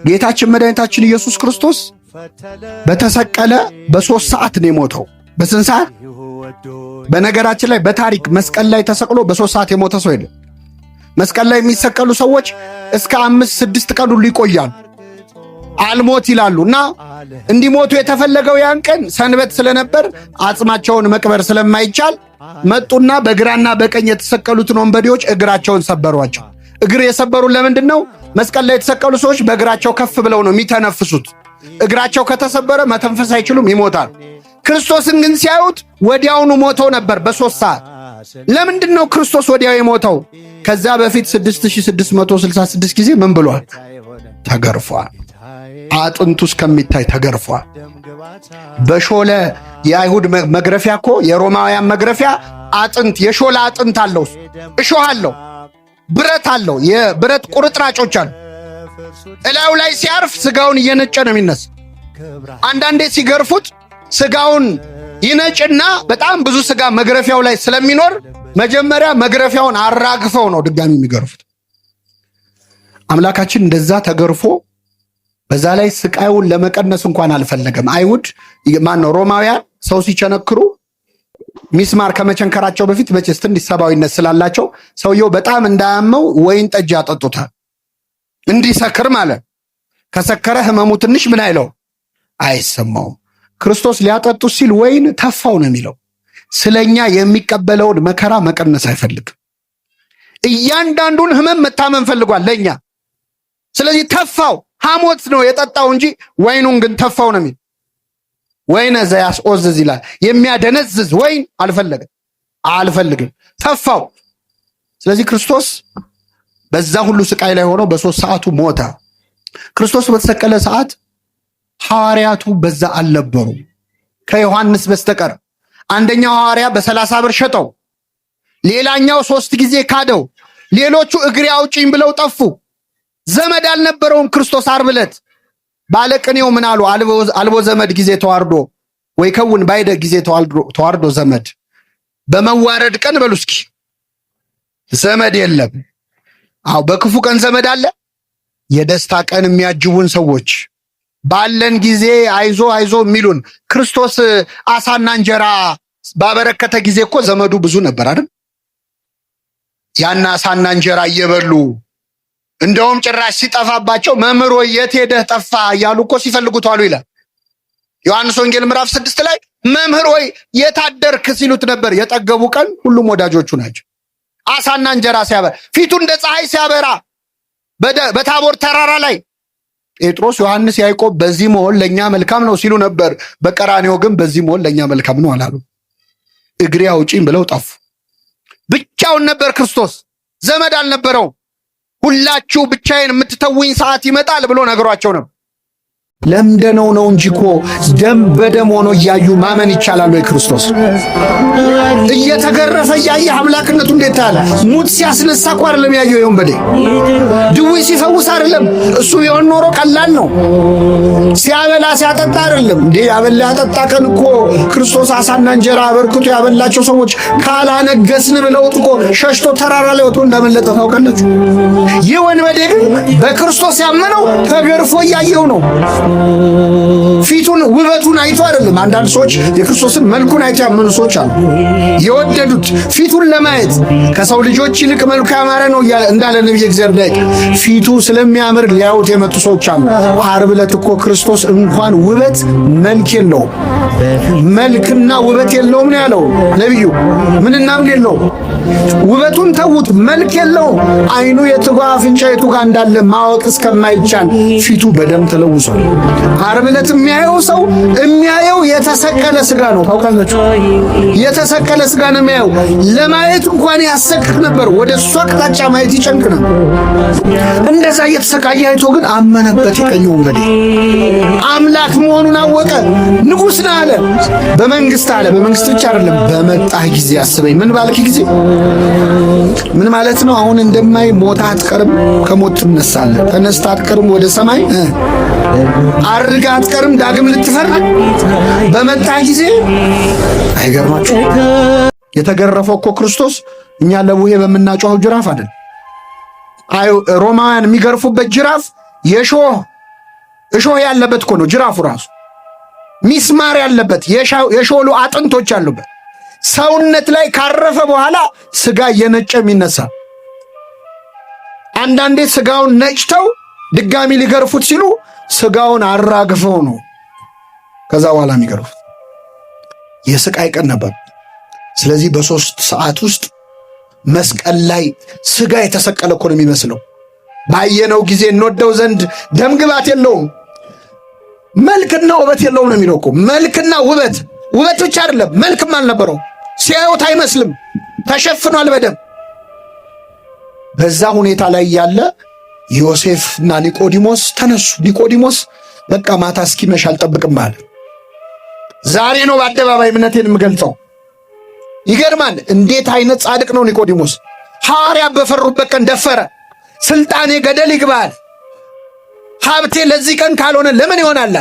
ጌታችን መድኃኒታችን ኢየሱስ ክርስቶስ በተሰቀለ በ3 ሰዓት ነው የሞተው። በስንት ሰዓት? በነገራችን ላይ በታሪክ መስቀል ላይ ተሰቅሎ በ3 ሰዓት የሞተ ሰው የለም። መስቀል ላይ የሚሰቀሉ ሰዎች እስከ 5-6 ቀን ሁሉ ይቆያሉ፣ አልሞት ይላሉና እንዲሞቱ የተፈለገው ያን ቀን ሰንበት ስለነበር አጽማቸውን መቅበር ስለማይቻል መጡና በግራና በቀኝ የተሰቀሉትን ወንበዴዎች እግራቸውን ሰበሯቸው። እግር የሰበሩ ለምንድን ነው? መስቀል ላይ የተሰቀሉ ሰዎች በእግራቸው ከፍ ብለው ነው የሚተነፍሱት። እግራቸው ከተሰበረ መተንፈስ አይችሉም፣ ይሞታል። ክርስቶስን ግን ሲያዩት ወዲያውኑ ሞተው ነበር በ3 ሰዓት። ለምንድን ነው ክርስቶስ ወዲያው የሞተው? ከዛ በፊት 6666 ጊዜ ምን ብሏል? ተገርፏል። አጥንቱ እስከሚታይ ተገርፏል። በሾለ የአይሁድ መግረፊያ እኮ የሮማውያን መግረፊያ አጥንት የሾለ አጥንት አለው፣ እሾህ አለው፣ ብረት አለው፣ የብረት ቁርጥራጮች አሉ። እላዩ ላይ ሲያርፍ ስጋውን እየነጨ ነው የሚነሳ። አንዳንዴ ሲገርፉት ስጋውን ይነጭና በጣም ብዙ ስጋ መግረፊያው ላይ ስለሚኖር መጀመሪያ መግረፊያውን አራግፈው ነው ድጋሚ የሚገርፉት። አምላካችን እንደዛ ተገርፎ በዛ ላይ ስቃዩን ለመቀነስ እንኳን አልፈለገም። አይሁድ ሮማውያን ሰው ሲቸነክሩ ሚስማር ከመቸንከራቸው በፊት በጭስ ትንሽ ሰብአዊነት ስላላቸው ሰውየው በጣም እንዳያመው ወይን ጠጅ ያጠጡታል፣ እንዲሰክር ማለት። ከሰከረ ህመሙ ትንሽ ምን አይለው አይሰማውም። ክርስቶስ ሊያጠጡት ሲል ወይን ተፋው ነው የሚለው። ስለኛ የሚቀበለውን መከራ መቀነስ አይፈልግም። እያንዳንዱን ህመም መታመን ፈልጓል ለኛ። ስለዚህ ተፋው። ሐሞት ነው የጠጣው እንጂ ወይኑን ግን ተፋው ነው የሚል። ወይነ ዘያስኦዝዝ ይላል። የሚያደነዝዝ ወይን አልፈልግም፣ ተፋው። ስለዚህ ክርስቶስ በዛ ሁሉ ስቃይ ላይ ሆኖ በ3 ሰዓቱ ሞተ። ክርስቶስ በተሰቀለ ሰዓት ሐዋርያቱ በዛ አልነበሩ ከዮሐንስ በስተቀር። አንደኛው ሐዋርያ በ30 ብር ሸጠው፣ ሌላኛው 3 ጊዜ ካደው፣ ሌሎቹ እግሬ አውጪኝ ብለው ጠፉ። ዘመድ አልነበረውም ክርስቶስ። ዓርብ ዕለት ባለቅኔው ምን አሉ? አልቦ ዘመድ ጊዜ ተዋርዶ ወይ ከውን ባይደ ጊዜ ተዋርዶ ዘመድ። በመዋረድ ቀን በሉ እስኪ ዘመድ የለም። አዎ በክፉ ቀን ዘመድ አለ። የደስታ ቀን የሚያጅቡን ሰዎች ባለን ጊዜ አይዞ የሚሉን። ክርስቶስ አሳና እንጀራ ባበረከተ ጊዜ እኮ ዘመዱ ብዙ ነበር አይደል? ያን አሳና እንጀራ እየበሉ እንደውም ጭራሽ ሲጠፋባቸው መምህር ወይ የት ሄደህ ጠፋ እያሉ እኮ ሲፈልጉት ዋሉ ይላል ዮሐንስ ወንጌል ምዕራፍ 6 ላይ። መምህር ወይ የታደርክ ሲሉት ነበር። የጠገቡ ቀን ሁሉም ወዳጆቹ ናቸው። አሳና እንጀራ ሲያበራ ፊቱ እንደ ፀሐይ ሲያበራ በታቦር ተራራ ላይ ጴጥሮስ፣ ዮሐንስ፣ ያዕቆብ በዚህ መሆን ለኛ መልካም ነው ሲሉ ነበር። በቀራንዮ ግን በዚህ መሆን ለኛ መልካም ነው አላሉ። እግሬ አውጪኝ ብለው ጠፉ። ብቻውን ነበር ክርስቶስ፣ ዘመድ አልነበረው። ሁላችሁ ብቻዬን የምትተውኝ ሰዓት ይመጣል ብሎ ነግሯቸው ነበር። ለምደነው ነው እንጂ እኮ ደም በደም ሆኖ እያዩ ማመን ይቻላል ወይ? ክርስቶስ እየተገረፈ እያየ አምላክነቱ እንዴት ታለ? ሙት ሲያስነሳ እኮ አይደለም ያየው ወንበዴ፣ ድውይ ሲፈውስ አይደለም። እሱ ቢሆን ኖሮ ቀላል ነው። ሲያበላ ሲያጠጣ አይደለም እንዴ? ያበላ ያጠጣ ቀን እኮ ክርስቶስ አሳና እንጀራ አበርክቶ ያበላቸው ሰዎች ካላነገስን ብለው እኮ ሸሽቶ ተራራ ላይ ወጥቶ እንዳመለጠ ታውቃላችሁ። ይህ ወንበዴ ግን በክርስቶስ ያመነው ተገርፎ እያየው ነው። ፊቱን ውበቱን አይቶ አይደለም። አንዳንድ ሰዎች የክርስቶስን መልኩን አይቶ ያመኑ ሰዎች አሉ። የወደዱት ፊቱን ለማየት ከሰው ልጆች ይልቅ መልኩ ያማረ ነው እንዳለ ነብዩ እግዚአብሔር ላይ ፊቱ ስለሚያምር ሊያዩት የመጡ ሰዎች አሉ። ዓርብ ዕለት እኮ ክርስቶስ እንኳን ውበት መልክ የለውም፣ መልክና ውበት የለውም ነው ያለው ነብዩ። ምንና ምን የለውም? ውበቱን ተውት፣ መልክ የለውም። አይኑ የቱ ጋር አፍንጫ የቱ ጋር እንዳለ ማወቅ እስከማይቻል ፊቱ በደም ተለውሷል። ዓርብ ዕለት የሚያየው ሰው የሚያየው የተሰቀለ ስጋ ነው። ታውቃላችሁ፣ የተሰቀለ ስጋ ነው የሚያየው። ለማየት እንኳን ያሰቅቅ ነበር። ወደ እሱ አቅጣጫ ማየት ይጨንቅ ነበር። እንደዛ እየተሰቃየ አይቶ ግን አመነበት። የቀኘው እንግዲህ አምላክ መሆኑን አወቀ። ንጉሥ ነህ አለ። በመንግስት አለ። በመንግስት ብቻ አይደለም፣ በመጣህ ጊዜ አስበኝ። ምን ባልክ ጊዜ ምን ማለት ነው? አሁን እንደማይ ሞታ አትቀርም፣ ከሞት ትነሳለህ። ተነስታ አትቀርም ወደ ሰማይ አርጋ አትቀርም፣ ዳግም ልትፈርድ በመጣ ጊዜ። አይገርማችሁ? የተገረፈው እኮ ክርስቶስ እኛ ለቡሄ በምናጮኸው ጅራፍ አይደል። ሮማውያን የሚገርፉበት ጅራፍ የሾህ እሾህ ያለበት እኮ ነው ጅራፉ ራሱ። ሚስማር ያለበት የሾሉ አጥንቶች ያሉበት ሰውነት ላይ ካረፈ በኋላ ስጋ እየነጨ የሚነሳ። አንዳንዴ ስጋውን ነጭተው ድጋሚ ሊገርፉት ሲሉ ስጋውን አራግፈው ነው ከዛ በኋላ የሚገርፉት። የስቃይ ቀን ነበር። ስለዚህ በ3 ሰዓት ውስጥ መስቀል ላይ ስጋ የተሰቀለ እኮ ነው የሚመስለው። ባየነው ጊዜ እንወደው ዘንድ ደም ግባት የለውም መልክና ውበት የለውም ነው የሚለው እኮ። መልክና ውበት ብቻ አይደለም መልክም አልነበረው። ሲያዩት አይመስልም፣ ተሸፍኗል በደም። በዛ ሁኔታ ላይ ያለ ዮሴፍና ኒቆዲሞስ ተነሱ። ኒቆዲሞስ በቃ ማታ እስኪመሽ አልጠብቅም አለ። ዛሬ ነው በአደባባይ እምነቴን የምገልጸው። ይገርማል። እንዴት አይነት ጻድቅ ነው ኒቆዲሞስ! ሐዋርያ በፈሩበት ቀን ደፈረ። ስልጣኔ ገደል ይግባል፣ ሀብቴ ለዚህ ቀን ካልሆነ ለምን ይሆናል?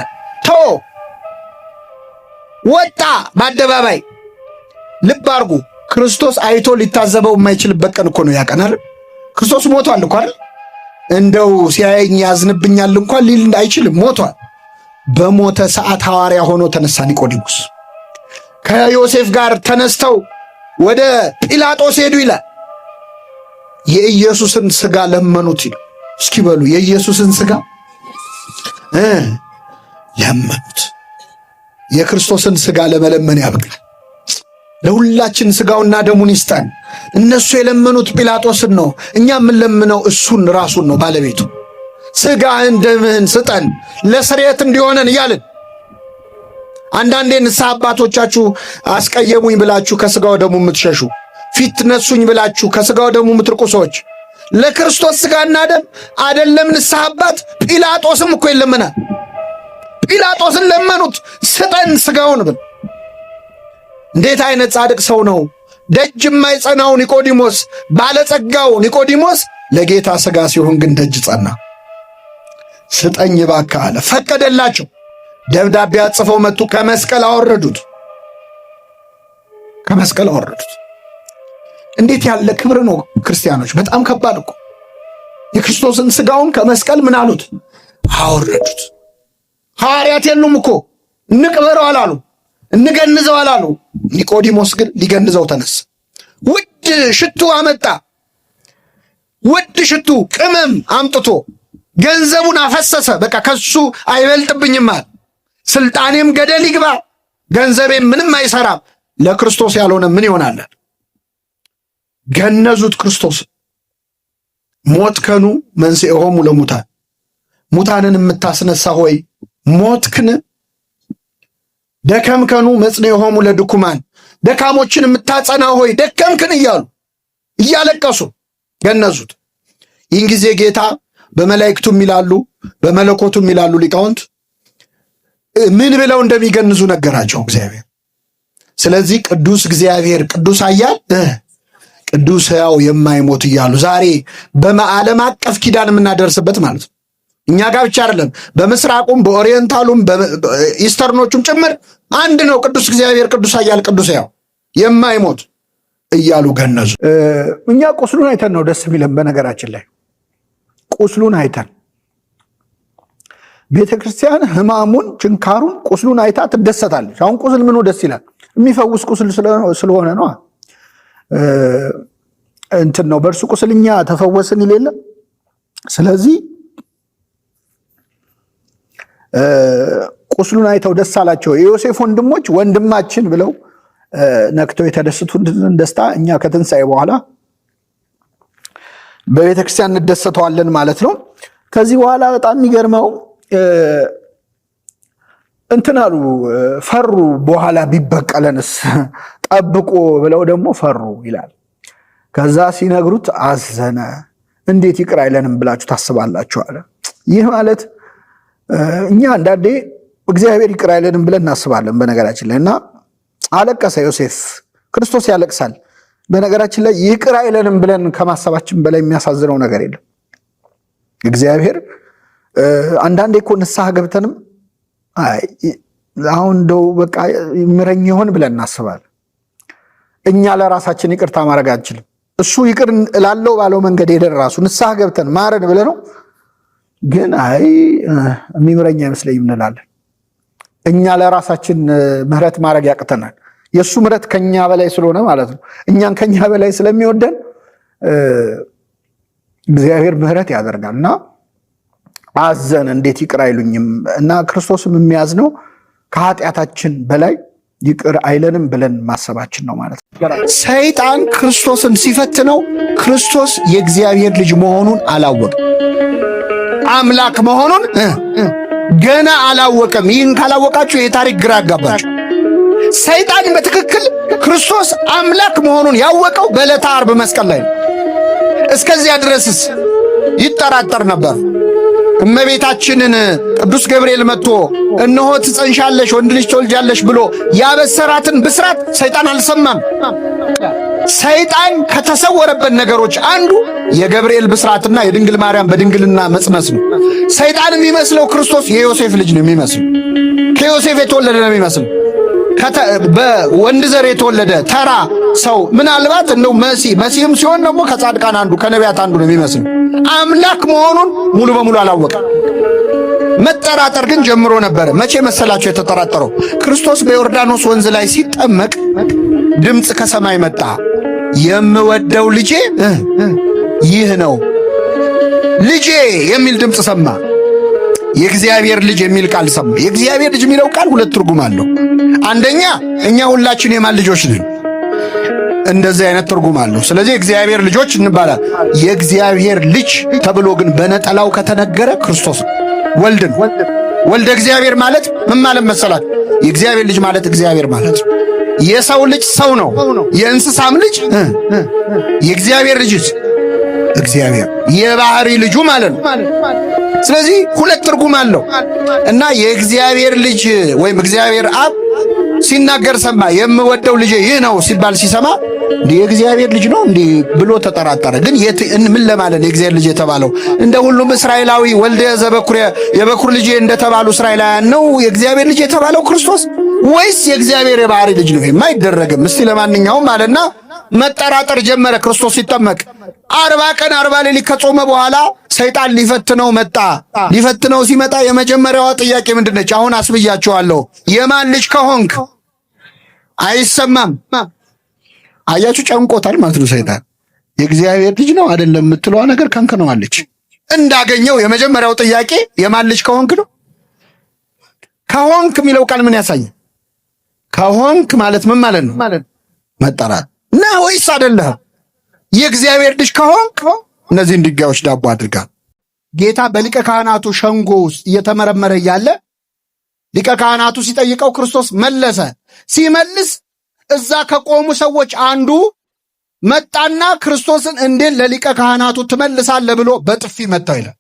ወጣ በአደባባይ። ልብ አርጉ፣ ክርስቶስ አይቶ ሊታዘበው የማይችልበት ቀን እኮ ነው ያቀናል። ክርስቶስ ሞቷል እኮ አይደል? እንደው ሲያየኝ ያዝንብኛል እንኳን ሊል አይችልም፣ ሞቷል። በሞተ ሰዓት ሐዋርያ ሆኖ ተነሳ ኒቆዲሞስ። ከዮሴፍ ጋር ተነስተው ወደ ጲላጦስ ሄዱ ይላል። የኢየሱስን ስጋ ለመኑት ይላል። እስኪ በሉ የኢየሱስን ስጋ ለመኑት። የክርስቶስን ስጋ ለመለመን ያብቃል። ለሁላችን ስጋውና ደሙን ይስጠን። እነሱ የለመኑት ጲላጦስን ነው፣ እኛ የምንለምነው እሱን ራሱን ነው፣ ባለቤቱ። ስጋህን ደምህን ስጠን ለስርየት እንዲሆነን እያልን አንዳንዴ ንስሐ አባቶቻችሁ አስቀየሙኝ ብላችሁ ከስጋው ደሙ የምትሸሹ፣ ፊት ነሱኝ ብላችሁ ከስጋው ደሙ የምትርቁ ሰዎች ለክርስቶስ ስጋና ደም አይደለም ንስሐ አባት ጲላጦስም እኮ ይለመናል። ጲላጦስን ለመኑት ስጠን ስጋውን ብል። እንዴት አይነት ጻድቅ ሰው ነው! ደጅ የማይጸናው ኒቆዲሞስ፣ ባለጸጋው ኒቆዲሞስ ለጌታ ስጋ ሲሆን ግን ደጅ ጸና። ስጠኝ እባክህ አለ። ፈቀደላቸው። ደብዳቤ አጽፈው መጡ። ከመስቀል አወረዱት። እንዴት ያለ ክብር ነው ክርስቲያኖች! በጣም ከባድ እኮ። የክርስቶስን ስጋውን ከመስቀል ምን አሉት? አወረዱት። ሐዋርያት የሉም እኮ እንቅበረው አላሉ፣ እንገንዘው አላሉ። ኒቆዲሞስ ግን ሊገንዘው ተነሳ። ውድ ሽቱ አመጣ። ውድ ሽቱ ቅመም አምጥቶ ገንዘቡን አፈሰሰ። በቃ ከሱ አይበልጥብኝም አለ። ስልጣኔም ገደል ይግባ፣ ገንዘቤም ምንም አይሰራም፣ ለክርስቶስ ያልሆነ ምን ይሆናል? ገነዙት ክርስቶስ። ሞትከኑ መንሥኤሆሙ ለሙታን፣ ሙታንን የምታስነሳ ሆይ ሞትክን። ደከምከኑ መጽንዔሆሙ ለድኩማን፣ ደካሞችን የምታጸና ሆይ ደከምክን እያሉ እያለቀሱ ገነዙት። ይህን ጊዜ ጌታ በመላእክቱም ይላሉ በመለኮቱም ይላሉ ሊቃውንት ምን ብለው እንደሚገንዙ ነገራቸው እግዚአብሔር። ስለዚህ ቅዱስ እግዚአብሔር፣ ቅዱስ ኃያል፣ ቅዱስ ሕያው የማይሞት እያሉ ዛሬ በዓለም አቀፍ ኪዳን የምናደርስበት ማለት ነው። እኛ ጋር ብቻ አይደለም፣ በምስራቁም በኦሪየንታሉም በኢስተርኖቹም ጭምር አንድ ነው። ቅዱስ እግዚአብሔር፣ ቅዱስ ኃያል፣ ቅዱስ ሕያው የማይሞት እያሉ ገነዙ። እኛ ቁስሉን አይተን ነው ደስ የሚለን። በነገራችን ላይ ቁስሉን አይተን ቤተ ክርስቲያን ሕማሙን፣ ችንካሩን፣ ቁስሉን አይታ ትደሰታለች። አሁን ቁስል ምኑ ደስ ይላል? የሚፈውስ ቁስል ስለሆነ ነው። እንትን ነው በእርሱ ቁስል እኛ ተፈወስን ይል የለም። ስለዚህ ቁስሉን አይተው ደስ አላቸው። የዮሴፍ ወንድሞች ወንድማችን ብለው ነክተው የተደሰቱትን ደስታ እኛ ከትንሣኤ በኋላ በቤተ ክርስቲያን እንደሰተዋለን ማለት ነው። ከዚህ በኋላ በጣም የሚገርመው እንትን አሉ፣ ፈሩ። በኋላ ቢበቀለንስ ጠብቆ ብለው ደግሞ ፈሩ ይላል። ከዛ ሲነግሩት አዘነ። እንዴት ይቅር አይለንም ብላችሁ ታስባላችሁ አለ። ይህ ማለት እኛ አንዳንዴ እግዚአብሔር ይቅር አይለንም ብለን እናስባለን በነገራችን ላይ። እና አለቀሰ ዮሴፍ። ክርስቶስ ያለቅሳል በነገራችን ላይ። ይቅር አይለንም ብለን ከማሰባችን በላይ የሚያሳዝነው ነገር የለም። እግዚአብሔር አንዳንዴ እኮ ንስሐ ገብተንም አሁን እንደው በቃ ይምረኝ ይሆን ብለን እናስባለን። እኛ ለራሳችን ይቅርታ ማድረግ አንችልም። እሱ ይቅር እላለው ባለው መንገድ ሄደን ራሱ ንስሐ ገብተን ማረን ብለ ነው ግን አይ የሚምረኝ አይመስለኝም እንላለን። እኛ ለራሳችን ምህረት ማድረግ ያቅተናል። የእሱ ምህረት ከኛ በላይ ስለሆነ ማለት ነው። እኛን ከኛ በላይ ስለሚወደን እግዚአብሔር ምህረት ያደርጋል እና አዘን እንዴት ይቅር አይሉኝም? እና ክርስቶስም የሚያዝነው ከኃጢአታችን በላይ ይቅር አይለንም ብለን ማሰባችን ነው ማለት ነው። ሰይጣን ክርስቶስን ሲፈትነው ክርስቶስ የእግዚአብሔር ልጅ መሆኑን አላወቅም። አምላክ መሆኑን ገና አላወቀም። ይህን ካላወቃችሁ የታሪክ ግራ አጋባችሁ። ሰይጣን በትክክል ክርስቶስ አምላክ መሆኑን ያወቀው በዕለተ ዓርብ መስቀል ላይ ነው። እስከዚያ ድረስስ ይጠራጠር ነበር። እመቤታችንን ቅዱስ ገብርኤል መጥቶ እነሆ ትጸንሻለሽ ወንድ ልጅ ትወልጃለሽ ብሎ ያበሰራትን ብስራት ሰይጣን አልሰማም። ሰይጣን ከተሰወረበት ነገሮች አንዱ የገብርኤል ብስራትና የድንግል ማርያም በድንግልና መጽነስ ነው። ሰይጣን የሚመስለው ክርስቶስ የዮሴፍ ልጅ ነው የሚመስለው። ከዮሴፍ የተወለደ ነው የሚመስለው። በወንድ ዘር የተወለደ ተራ ሰው ምናልባት እንደው መሲህም ሲሆን ደግሞ ከጻድቃን አንዱ ከነቢያት አንዱ ነው የሚመስለው። አምላክ መሆኑን ሙሉ በሙሉ አላወቀም። መጠራጠር ግን ጀምሮ ነበር። መቼ መሰላቸው የተጠራጠረው? ክርስቶስ በዮርዳኖስ ወንዝ ላይ ሲጠመቅ ድምፅ ከሰማይ መጣ። የምወደው ልጄ ይህ ነው። ልጄ የሚል ድምፅ ሰማ። የእግዚአብሔር ልጅ የሚል ቃል ሰማ። የእግዚአብሔር ልጅ የሚለው ቃል ሁለት ትርጉም አለው። አንደኛ እኛ ሁላችን የማን ልጆች ነን? እንደዚህ አይነት ትርጉም አለው። ስለዚህ የእግዚአብሔር ልጆች እንባላለን። የእግዚአብሔር ልጅ ተብሎ ግን በነጠላው ከተነገረ ክርስቶስ ወልድን ወልደ እግዚአብሔር ማለት ምን ማለት መሰላት? የእግዚአብሔር ልጅ ማለት እግዚአብሔር ማለት የሰው ልጅ ሰው ነው። የእንስሳም ልጅ የእግዚአብሔር ልጅ እግዚአብሔር የባህሪ ልጁ ማለት ነው። ስለዚህ ሁለት ትርጉም አለው እና የእግዚአብሔር ልጅ ወይም እግዚአብሔር አብ ሲናገር ሰማ። የምወደው ልጅ ይህ ነው ሲባል ሲሰማ እንዴ የእግዚአብሔር ልጅ ነው እንዴ ብሎ ተጠራጠረ። ግን ምን ለማለት የእግዚአብሔር ልጅ የተባለው? እንደ ሁሉም እስራኤላዊ ወልደ ዘበኩር የበኩር ልጅ እንደተባሉ እስራኤላውያን ነው የእግዚአብሔር ልጅ የተባለው ክርስቶስ ወይስ የእግዚአብሔር የባህሪ ልጅ ነው? የማይደረግም። እስቲ ለማንኛውም አለና መጠራጠር ጀመረ። ክርስቶስ ሲጠመቅ 40 ቀን 40 ሌሊት ከጾመ በኋላ ሰይጣን ሊፈትነው መጣ። ሊፈትነው ሲመጣ የመጀመሪያዋ ጥያቄ ምንድነች? አሁን አስብያቸዋለሁ። የማን ልጅ ከሆንክ? አይሰማም። አያችሁ፣ ጨንቆታል ማለት ነው ሰይጣን። የእግዚአብሔር ልጅ ነው አይደለም የምትለዋ ነገር ከንክነዋለች። እንዳገኘው የመጀመሪያው ጥያቄ የማን ልጅ ከሆንክ ነው። ከሆንክ የሚለው ቃል ምን ያሳያል? ከሆንክ ማለት ምን ማለት ነው? መጠራት እና ወይስ አይደለም? የእግዚአብሔር ልጅ ከሆንክ እነዚህን ድንጋዮች ዳቦ አድርጋል። ጌታ በሊቀ ካህናቱ ሸንጎ ውስጥ እየተመረመረ እያለ ሊቀ ካህናቱ ሲጠይቀው ክርስቶስ መለሰ። ሲመልስ እዛ ከቆሙ ሰዎች አንዱ መጣና ክርስቶስን እንዴት ለሊቀ ካህናቱ ትመልሳለህ ብሎ በጥፊ መታው ይላል።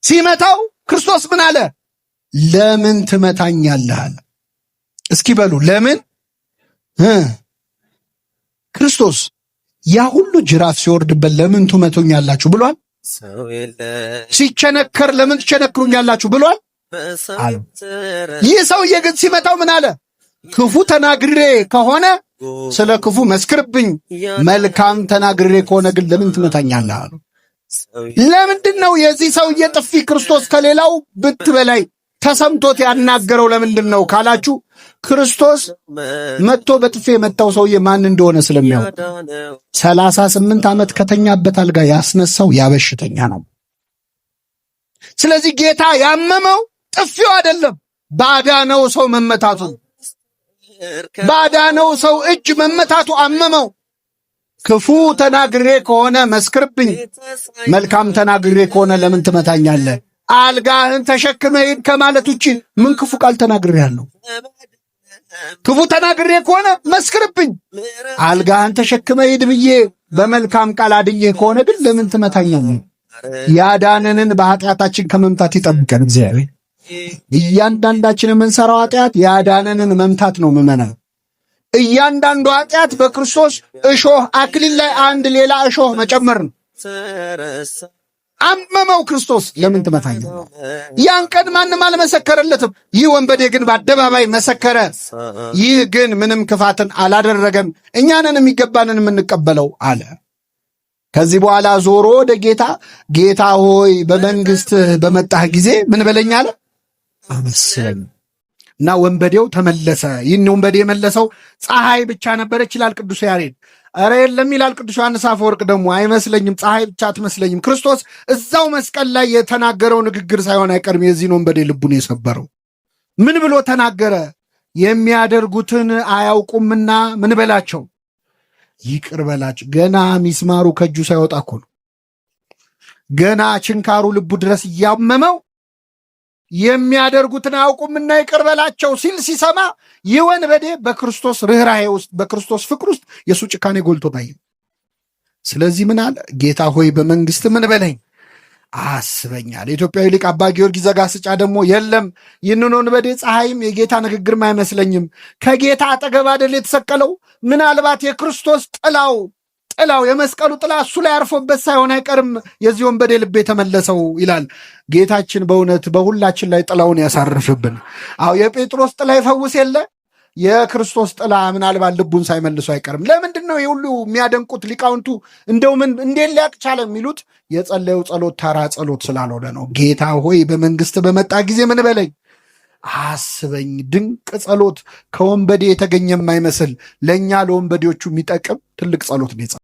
ሲመታው ክርስቶስ ምን አለ? ለምን ትመታኛለህ አለ። እስኪ በሉ ለምን? ክርስቶስ ያ ሁሉ ጅራፍ ሲወርድበት ለምን ትመቱኛላችሁ ብሏል? ሲቸነከር ለምን ትቸነክሩኛላችሁ ብሏል? ይህ ሰውዬ ግን ሲመታው ምን አለ? ክፉ ተናግሬ ከሆነ ስለ ክፉ መስክርብኝ፣ መልካም ተናግሬ ከሆነ ግን ለምን ትመታኛለህ አሉ። ለምንድን ነው የዚህ ሰውዬ ጥፊ ክርስቶስ ከሌላው ብት በላይ ተሰምቶት ያናገረው? ለምንድን ነው ካላችሁ ክርስቶስ መጥቶ በጥፊ የመታው ሰውዬ ማን እንደሆነ ስለሚያውቅ 38 ዓመት ከተኛበት አልጋ ያስነሳው ያበሽተኛ ነው። ስለዚህ ጌታ ያመመው ጥፊው አይደለም፣ ባዳነው ሰው መመታቱ፣ ባዳነው ሰው እጅ መመታቱ አመመው። ክፉ ተናግሬ ከሆነ መስክርብኝ፣ መልካም ተናግሬ ከሆነ ለምን ትመታኛለህ? አልጋህን ተሸክመ ሂድ ከማለት ውጪ ምን ክፉ ቃል ተናግሬያለሁ? ክፉ ተናግሬ ከሆነ መስክርብኝ፣ አልጋህን ተሸክመ ሂድ ብዬ በመልካም ቃል አድኜ ከሆነ ግን ለምን ትመታኛለህ? ያዳነንን በኃጢአታችን ከመምታት ይጠብቀን እግዚአብሔር። እያንዳንዳችን የምንሰራው ኃጢአት ያዳነንን መምታት ነው። ምመናል እያንዳንዱ ኃጢአት በክርስቶስ እሾህ አክሊል ላይ አንድ ሌላ እሾህ መጨመር ነው። አመመው ክርስቶስ ለምን ትመታኛለህ? ያን ቀን ማንም አልመሰከረለትም። ይህ ወንበዴ ግን በአደባባይ መሰከረ። ይህ ግን ምንም ክፋትን አላደረገም፣ እኛንን የሚገባንን የምንቀበለው አለ። ከዚህ በኋላ ዞሮ ወደ ጌታ ጌታ ሆይ በመንግስትህ በመጣህ ጊዜ ምን በለኝ አለ አመስለኝ። እና ወንበዴው ተመለሰ። ይህን ወንበዴ የመለሰው ፀሐይ ብቻ ነበረች ይላል ቅዱስ ያሬድ። ኧረ የለም ይላል ቅዱስ ዮሐንስ አፈወርቅ ደግሞ አይመስለኝም፣ ፀሐይ ብቻ አትመስለኝም። ክርስቶስ እዛው መስቀል ላይ የተናገረው ንግግር ሳይሆን አይቀርም የዚህን ወንበዴ ልቡን የሰበረው። ምን ብሎ ተናገረ? የሚያደርጉትን አያውቁምና ምን በላቸው ይቅር በላቸው። ገና ሚስማሩ ከእጁ ሳይወጣ እኮ ነው። ገና ችንካሩ ልቡ ድረስ እያመመው የሚያደርጉትን አያውቁምና ይቅር በላቸው ሲል ሲሰማ ይህ ወንበዴ በክርስቶስ ርኅራኄ ውስጥ በክርስቶስ ፍቅር ውስጥ የእሱ ጭካኔ ጎልቶ ታየ። ስለዚህ ምን አለ? ጌታ ሆይ በመንግስት ምን በለኝ አስበኛል። የኢትዮጵያዊ ሊቅ አባ ጊዮርጊስ ዘጋስጫ ደግሞ የለም ይህንን ወንበዴ ፀሐይም የጌታ ንግግርም አይመስለኝም፣ ከጌታ አጠገብ አይደል የተሰቀለው፣ ምናልባት የክርስቶስ ጥላው የመስቀሉ ጥላ እሱ ላይ አርፎበት ሳይሆን አይቀርም የዚህ ወንበዴ ልብ የተመለሰው ይላል። ጌታችን በእውነት በሁላችን ላይ ጥላውን ያሳርፍብን። አዎ የጴጥሮስ ጥላ ይፈውስ የለ የክርስቶስ ጥላ ምናልባት ልቡን ሳይመልሱ አይቀርም። ለምንድን ነው የሁሉ የሚያደንቁት ሊቃውንቱ? እንደው ምን እንዴት ሊያቅ ቻለ የሚሉት የጸለዩ ጸሎት ተራ ጸሎት ስላልሆነ ነው። ጌታ ሆይ በመንግስት በመጣ ጊዜ ምን በለኝ አስበኝ። ድንቅ ጸሎት ከወንበዴ የተገኘ የማይመስል ለእኛ ለወንበዴዎቹ የሚጠቅም ትልቅ ጸሎት ነው።